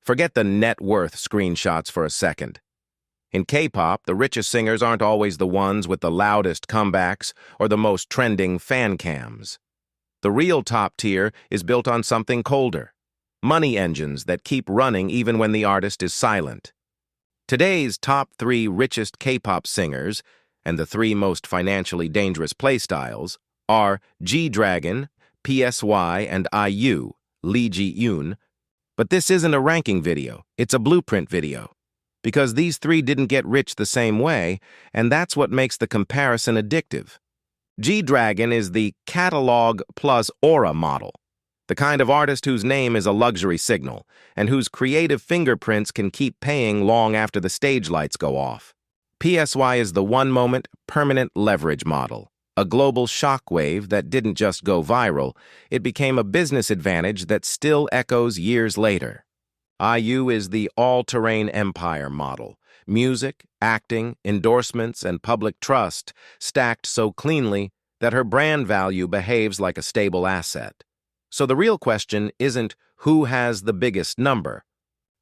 Forget the net worth screenshots for a second. In K-pop, the richest singers aren't always the ones with the loudest comebacks or the most trending fan cams. The real top tier is built on something colder: money engines that keep running even when the artist is silent. Today's top 3 richest K-pop singers, and the 3 most financially dangerous playstyles, are G-Dragon, PSY, and IU, Ji-eun. But this isn't a ranking video, it's a blueprint video. Because these 3 didn't get rich the same way, and that's what makes the comparison addictive. G-Dragon is the catalog plus aura model, the kind of artist whose name is a luxury signal, and whose creative fingerprints can keep paying long after the stage lights go off. PSY is the one-moment, permanent leverage model, a global shockwave that didn't just go viral, it became a business advantage that still echoes years later. IU is the all-terrain empire model, music, acting, endorsements, and public trust stacked so cleanly that her brand value behaves like a stable asset. So the real question isn't who has the biggest number.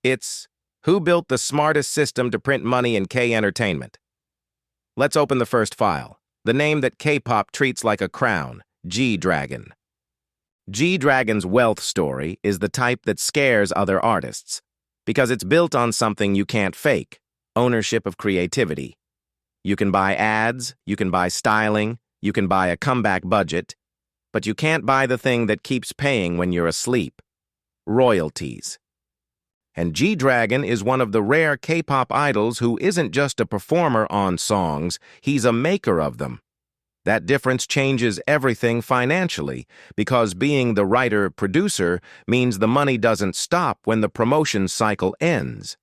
It's who built the smartest system to print money in K-entertainment. Let's open the first file. The name that K-pop treats like a crown, G-Dragon. G-Dragon's wealth story is the type that scares other artists, because it's built on something you can't fake: ownership of creativity. You can buy ads, you can buy styling, you can buy a comeback budget, but you can't buy the thing that keeps paying when you're asleep: royalties. And G-Dragon is one of the rare K-pop idols who isn't just a performer on songs, he's a maker of them. That difference changes everything financially, because being the writer-producer means the money doesn't stop when the promotion cycle ends.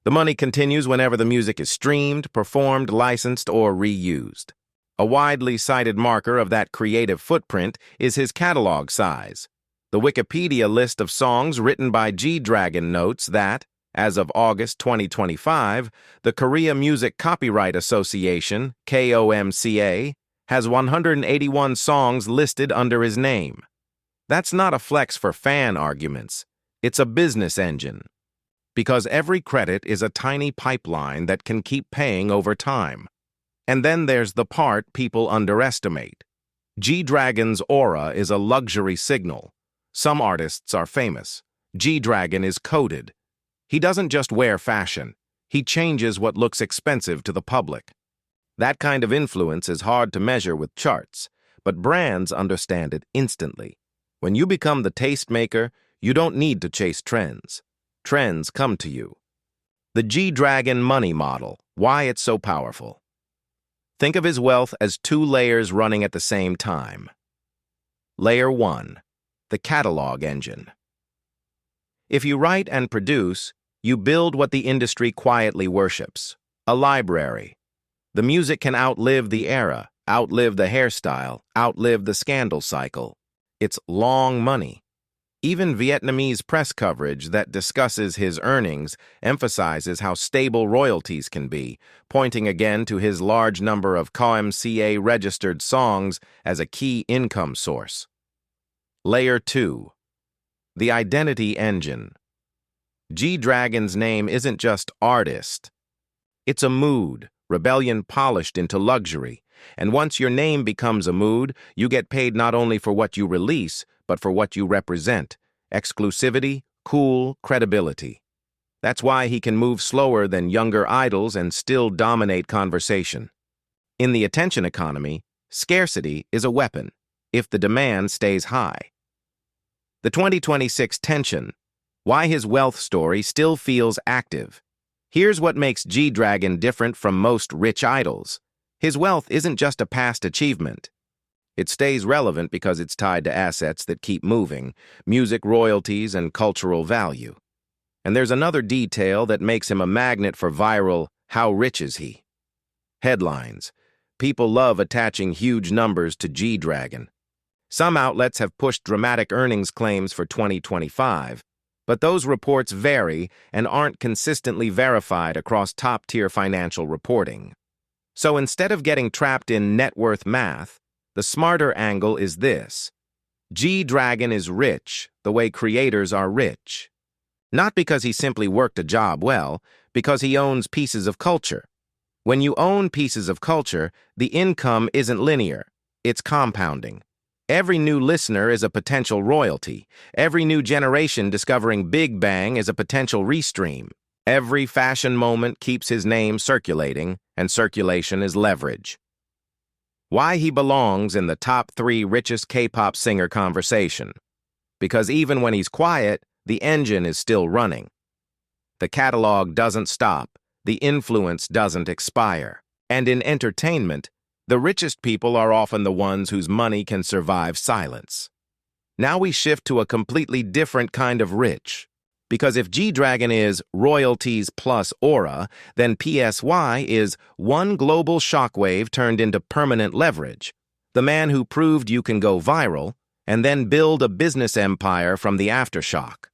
The money continues whenever the music is streamed, performed, licensed, or reused. A widely cited marker of that creative footprint is his catalog size. The Wikipedia list of songs written by G-Dragon notes that, as of August 2025, the Korea Music Copyright Association, KOMCA, has 181 songs listed under his name. That's not a flex for fan arguments. It's a business engine. Because every credit is a tiny pipeline that can keep paying over time. And then there's the part people underestimate. G-Dragon's aura is a luxury signal. Some artists are famous. G-Dragon is coded. He doesn't just wear fashion. He changes what looks expensive to the public. That kind of influence is hard to measure with charts, but brands understand it instantly. When you become the tastemaker, you don't need to chase trends. Trends come to you. The G-Dragon money model, why it's so powerful. Think of his wealth as 2 layers running at the same time. Layer 1. The catalog engine. If you write and produce, you build what the industry quietly worships: a library. The music can outlive the era, outlive the hairstyle, outlive the scandal cycle. It's long money. Even Vietnamese press coverage that discusses his earnings emphasizes how stable royalties can be, pointing again to his large number of KOMCA-registered songs as a key income source. Layer 2. The identity engine. G-Dragon's name isn't just artist. It's a mood, rebellion polished into luxury. And once your name becomes a mood, you get paid not only for what you release, but for what you represent: exclusivity, cool, credibility. That's why he can move slower than younger idols and still dominate conversation. In the attention economy, scarcity is a weapon, if the demand stays high. The 2026 tension: why his wealth story still feels active. Here's what makes G-Dragon different from most rich idols. His wealth isn't just a past achievement. It stays relevant because it's tied to assets that keep moving: music royalties and cultural value. And there's another detail that makes him a magnet for viral "how rich is he?" headlines. People love attaching huge numbers to G-Dragon. Some outlets have pushed dramatic earnings claims for 2025, but those reports vary and aren't consistently verified across top-tier financial reporting. So instead of getting trapped in net worth math, the smarter angle is this: G-Dragon is rich the way creators are rich. Not because he simply worked a job well, because he owns pieces of culture. When you own pieces of culture, the income isn't linear, it's compounding. Every new listener is a potential royalty. Every new generation discovering Big Bang is a potential restream. Every fashion moment keeps his name circulating, and circulation is leverage. Why he belongs in the top 3 richest K-pop singer conversation. Because even when he's quiet, the engine is still running. The catalog doesn't stop, the influence doesn't expire. And in entertainment, the richest people are often the ones whose money can survive silence. Now we shift to a completely different kind of rich. Because if G-Dragon is royalties plus aura, then PSY is one global shockwave turned into permanent leverage. The man who proved you can go viral and then build a business empire from the aftershock.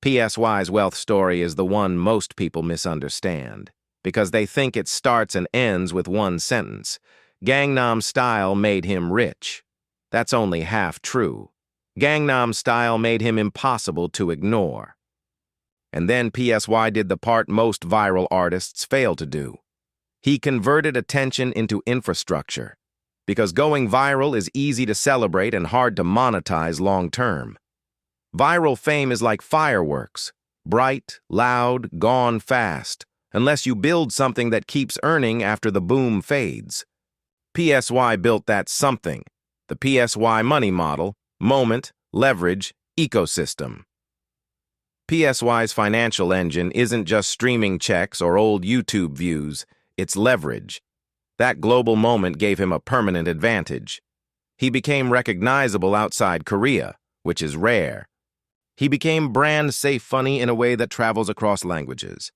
PSY's wealth story is the one most people misunderstand, because they think it starts and ends with one sentence. Gangnam Style made him rich. That's only half true. Gangnam Style made him impossible to ignore. And then PSY did the part most viral artists fail to do. He converted attention into infrastructure, because going viral is easy to celebrate and hard to monetize long-term. Viral fame is like fireworks, bright, loud, gone fast, unless you build something that keeps earning after the boom fades. PSY built that something, the PSY money model, moment, leverage, ecosystem. PSY's financial engine isn't just streaming checks or old YouTube views, it's leverage. That global moment gave him a permanent advantage. He became recognizable outside Korea, which is rare. He became brand-safe funny in a way that travels across languages.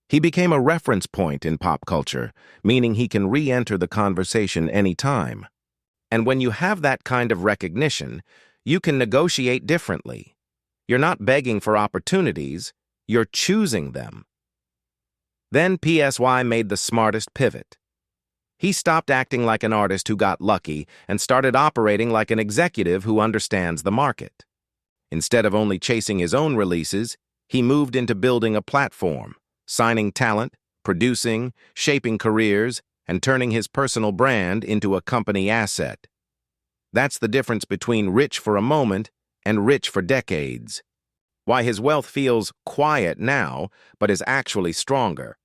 He became a reference point in pop culture, meaning he can re-enter the conversation anytime. And when you have that kind of recognition, you can negotiate differently. You're not begging for opportunities, you're choosing them. Then PSY made the smartest pivot. He stopped acting like an artist who got lucky and started operating like an executive who understands the market. Instead of only chasing his own releases, he moved into building a platform, signing talent, producing, shaping careers, and turning his personal brand into a company asset. That's the difference between rich for a moment and rich for decades. Why his wealth feels quiet now, but is actually stronger.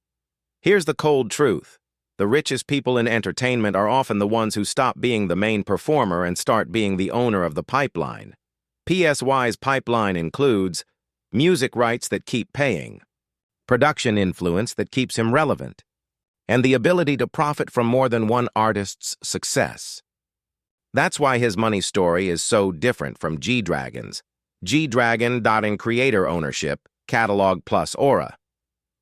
Here's the cold truth. The richest people in entertainment are often the ones who stop being the main performer and start being the owner of the pipeline. PSY's pipeline includes music rights that keep paying, production influence that keeps him relevant, and the ability to profit from more than one artist's success. That's why his money story is so different from G-Dragon's. G-Dragon in creator ownership, catalog plus aura.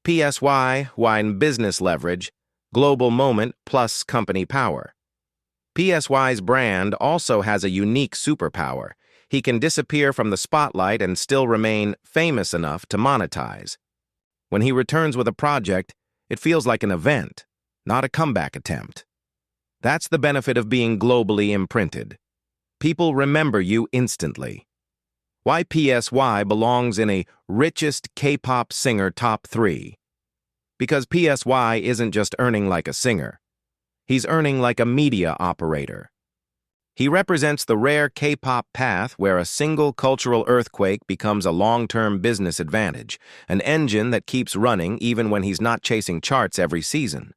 PSY in business leverage, global moment plus company power. PSY's brand also has a unique superpower. He can disappear from the spotlight and still remain famous enough to monetize. When he returns with a project, it feels like an event, not a comeback attempt. That's the benefit of being globally imprinted. People remember you instantly. Why PSY belongs in a richest K-pop singer top 3. Because PSY isn't just earning like a singer. He's earning like a media operator. He represents the rare K-pop path where a single cultural earthquake becomes a long-term business advantage, an engine that keeps running even when he's not chasing charts every season.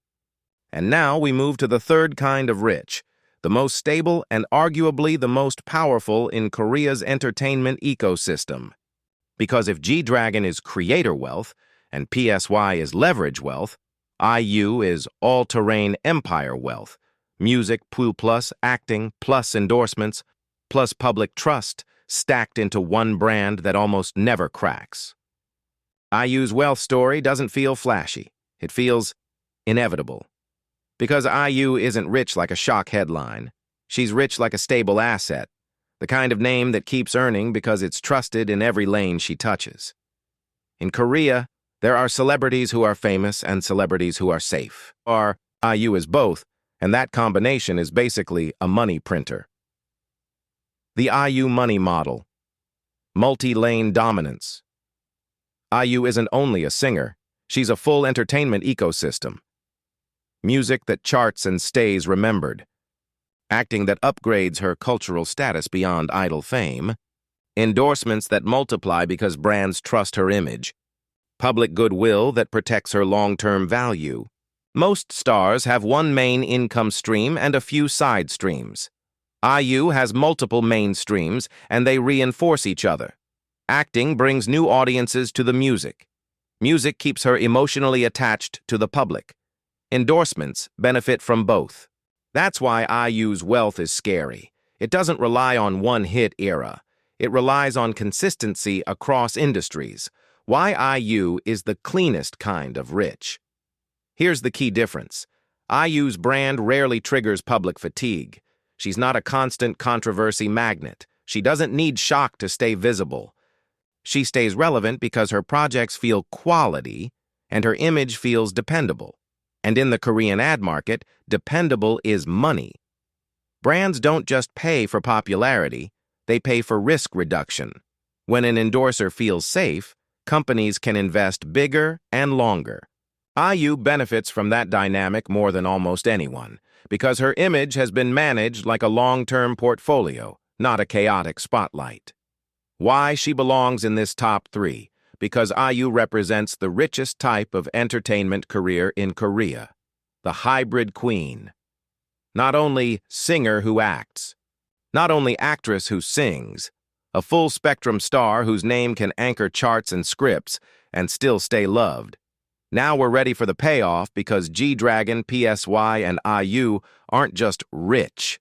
And now we move to the third kind of rich, the most stable and arguably the most powerful in Korea's entertainment ecosystem. Because if G-Dragon is creator wealth and PSY is leverage wealth, IU is all-terrain empire wealth, music plus acting plus endorsements plus public trust stacked into one brand that almost never cracks. IU's wealth story doesn't feel flashy. It feels inevitable. Because IU isn't rich like a shock headline. She's rich like a stable asset, the kind of name that keeps earning because it's trusted in every lane she touches. In Korea, there are celebrities who are famous and celebrities who are safe. IU is both, and that combination is basically a money printer. The IU money model. Multi-lane dominance. IU isn't only a singer, she's a full entertainment ecosystem. Music that charts and stays remembered. Acting that upgrades her cultural status beyond idol fame. Endorsements that multiply because brands trust her image. Public goodwill that protects her long-term value. Most stars have one main income stream and a few side streams. IU has multiple main streams, and they reinforce each other. Acting brings new audiences to the music. Music keeps her emotionally attached to the public. Endorsements benefit from both. That's why IU's wealth is scary. It doesn't rely on one hit era. It relies on consistency across industries. Why IU is the cleanest kind of rich. Here's the key difference. IU's brand rarely triggers public fatigue. She's not a constant controversy magnet. She doesn't need shock to stay visible. She stays relevant because her projects feel quality and her image feels dependable. And in the Korean ad market, dependable is money. Brands don't just pay for popularity, they pay for risk reduction. When an endorser feels safe, companies can invest bigger and longer. IU benefits from that dynamic more than almost anyone, because her image has been managed like a long-term portfolio, not a chaotic spotlight. Why she belongs in this top 3? Because IU represents the richest type of entertainment career in Korea, the hybrid queen. Not only singer who acts, not only actress who sings, a full-spectrum star whose name can anchor charts and scripts and still stay loved. Now we're ready for the payoff because G-Dragon, PSY, and IU aren't just rich.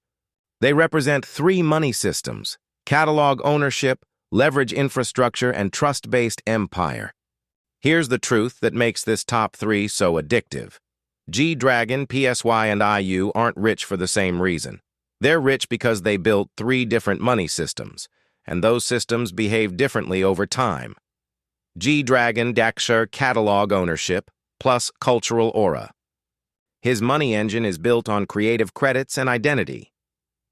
They represent 3 money systems: catalog ownership, leverage infrastructure, and trust-based empire. Here's the truth that makes this top 3 so addictive. G-Dragon, PSY, and IU aren't rich for the same reason. They're rich because they built 3 different money systems, and those systems behave differently over time. G-Dragon Daksher catalog ownership plus cultural aura. His money engine is built on creative credits and identity.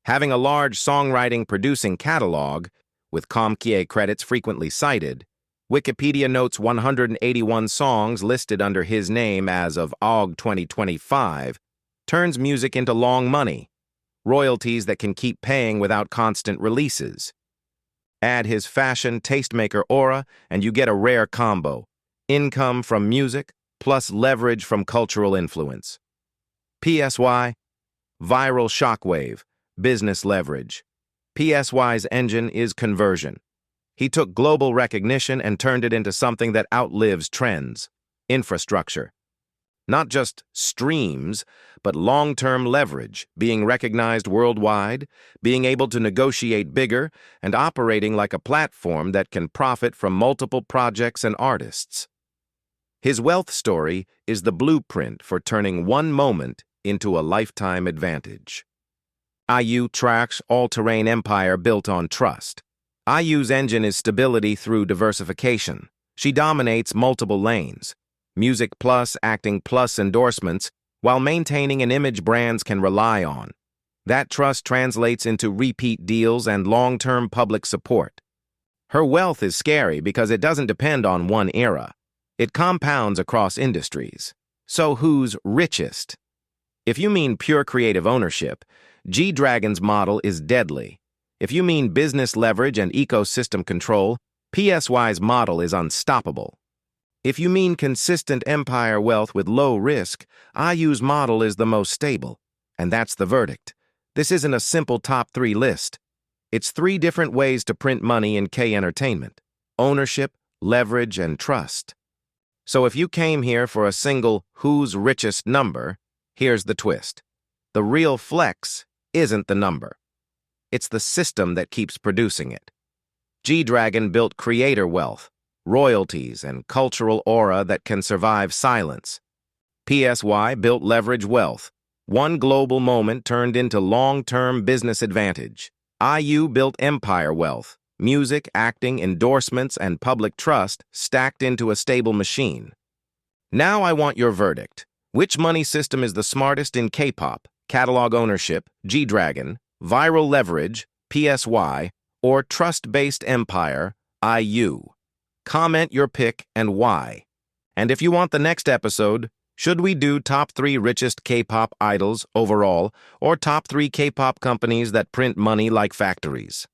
Having a large songwriting producing catalog, with Comkie credits frequently cited, Wikipedia notes 181 songs listed under his name as of Aug 2025, turns music into long money, royalties that can keep paying without constant releases. Add his fashion tastemaker aura, and you get a rare combo: income from music plus leverage from cultural influence. PSY, viral shockwave, business leverage. PSY's engine is conversion. He took global recognition and turned it into something that outlives trends: infrastructure. Not just streams, but long-term leverage, being recognized worldwide, being able to negotiate bigger, and operating like a platform that can profit from multiple projects and artists. His wealth story is the blueprint for turning one moment into a lifetime advantage. IU tracks all-terrain empire built on trust. IU's engine is stability through diversification. She dominates multiple lanes: music plus, acting plus, endorsements, while maintaining an image brands can rely on. That trust translates into repeat deals and long-term public support. Her wealth is scary because it doesn't depend on one era. It compounds across industries. So who's richest? If you mean pure creative ownership, G-Dragon's model is deadly. If you mean business leverage and ecosystem control, PSY's model is unstoppable. If you mean consistent empire wealth with low risk, IU's model is the most stable. And that's the verdict. This isn't a simple top 3 list. It's 3 different ways to print money in K-entertainment: ownership, leverage, and trust. So if you came here for a single who's richest number, here's the twist. The real flex isn't the number. It's the system that keeps producing it. G-Dragon built creator wealth, royalties, and cultural aura that can survive silence. PSY built leverage wealth. One global moment turned into long-term business advantage. IU built empire wealth. Music, acting, endorsements, and public trust stacked into a stable machine. Now I want your verdict. Which money system is the smartest in K-pop? Catalog ownership, G-Dragon, viral leverage, PSY, or trust-based empire, IU? Comment your pick and why. And if you want the next episode, should we do top 3 richest K-pop idols overall or top 3 K-pop companies that print money like factories?